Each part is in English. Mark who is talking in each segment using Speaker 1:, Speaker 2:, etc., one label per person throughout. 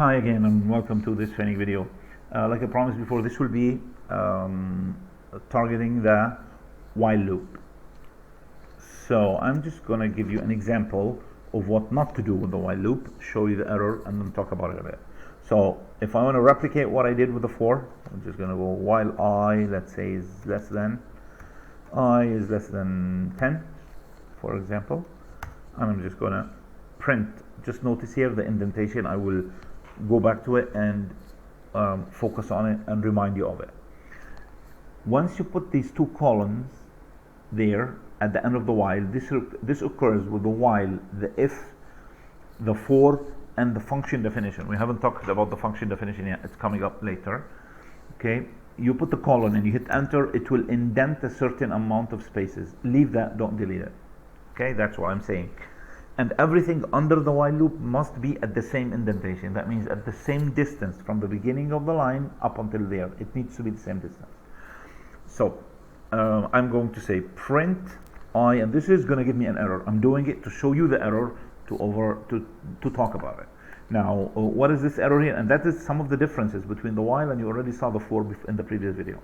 Speaker 1: Hi again and welcome to this training video. Like I promised before, this will be targeting the while loop. So I'm just going to give you an example of what not to do with the while loop, show you the error, and then talk about it a bit. So if I want to replicate what I did with the for, I'm just going to go while I, let's say, is less than 10, for example, and I'm just going to print. Just notice here the indentation. I will go back to it and focus on it and remind you of it. Once you put these two columns there at the end of the while, this occurs with the while, the if, the for, and the function definition. We haven't talked about the function definition yet. It's coming up later. Okay, you put the colon and you hit enter. It will indent a certain amount of spaces. Leave that, don't delete it. Okay, that's what I'm saying. And everything under the while loop must be at the same indentation. That means at the same distance from the beginning of the line up until there. It needs to be the same distance. So I'm going to say print I, and this is going to give me an error. I'm doing it to show you the error to talk about it. Now, what is this error here? And that is some of the differences between the while, and you already saw the for in the previous video.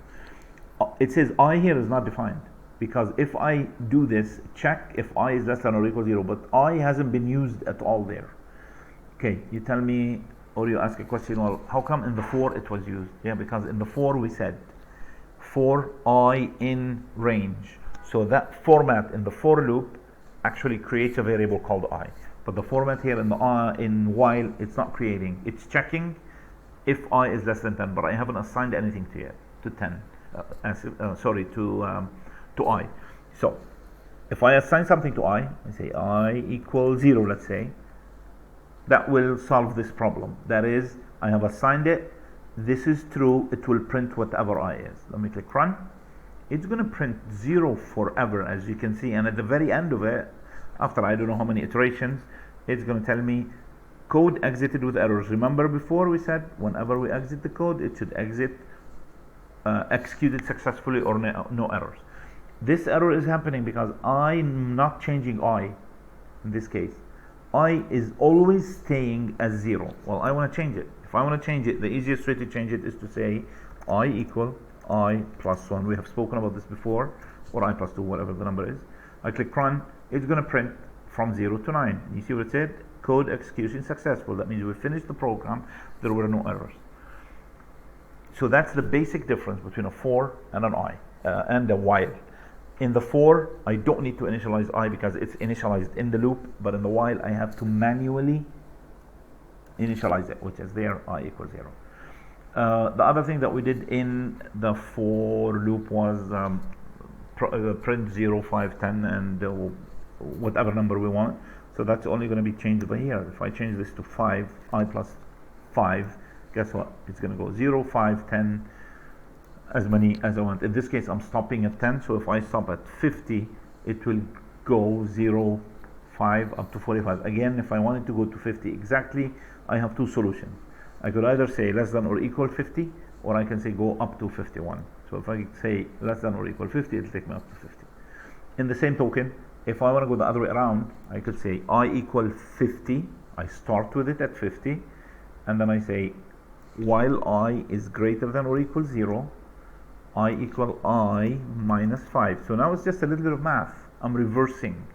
Speaker 1: It says I here is not defined, because if I do this, check if I is less than or equal 0, but I hasn't been used at all there. Okay, you tell me, or you ask a question, well, how come in the for it was used? Yeah, because in the for we said for I in range. So that format in the for loop actually creates a variable called I. But the format here in the in while, it's not creating. It's checking if I is less than 10, but I haven't assigned anything to it, to 10. To I. So if I assign something to I say I equals 0, let's say, that will solve this problem. That is, I have assigned it, this is true, it will print whatever I is. Let me click run. It's going to print 0 forever, as you can see, and at the very end of it, after I don't know how many iterations, it's going to tell me code exited with errors. Remember before we said whenever we exit the code, it should exit executed successfully or no errors. This error is happening because I'm not changing I in this case. I is always staying as 0. Well, I want to change it. If I want to change it, the easiest way to change it is to say I equal I plus 1. We have spoken about this before, or I plus 2, whatever the number is. I click run. It's going to print from 0 to 9. You see what it said? Code execution successful. That means we finished the program. There were no errors. So that's the basic difference between a for and an I and a while. In the for, I don't need to initialize I because it's initialized in the loop, but in the while, I have to manually initialize it, which is there, I equals 0. The other thing that we did in the for loop was print 0, 5, 10, and whatever number we want. So that's only going to be changed by here. If I change this to 5, I plus 5, guess what? It's going to go 0, 5, 10, as many as I want. In this case, I'm stopping at 10, so if I stop at 50, it will go 0, 5 up to 45. Again, if I wanted to go to 50 exactly, I have two solutions. I could either say less than or equal 50, or I can say go up to 51. So if I say less than or equal 50, it'll take me up to 50. In the same token, if I want to go the other way around, I could say I equal 50. I start with it at 50, and then I say while I is greater than or equal 0, I equal I minus 5. So now it's just a little bit of math. I'm reversing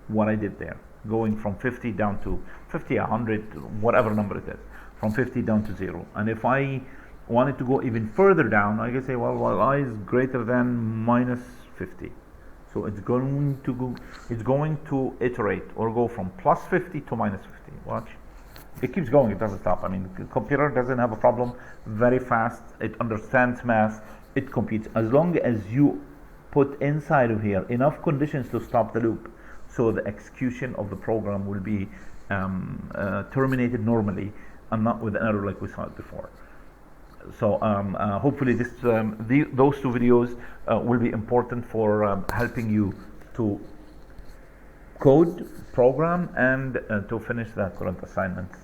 Speaker 1: what I did there, going from 50 down to 50, 100, whatever number it is, from 50 down to 0. And if I wanted to go even further down, I can say, well, while I is greater than minus 50. So it's going to iterate or go from plus 50 to minus 50. Watch. It keeps going, it doesn't stop. I mean, the computer doesn't have a problem, very fast, it understands math, it computes, as long as you put inside of here enough conditions to stop the loop, so the execution of the program will be terminated normally and not with an error like we saw it before. So hopefully those two videos will be important for helping you to code, program, and to finish the current assignments.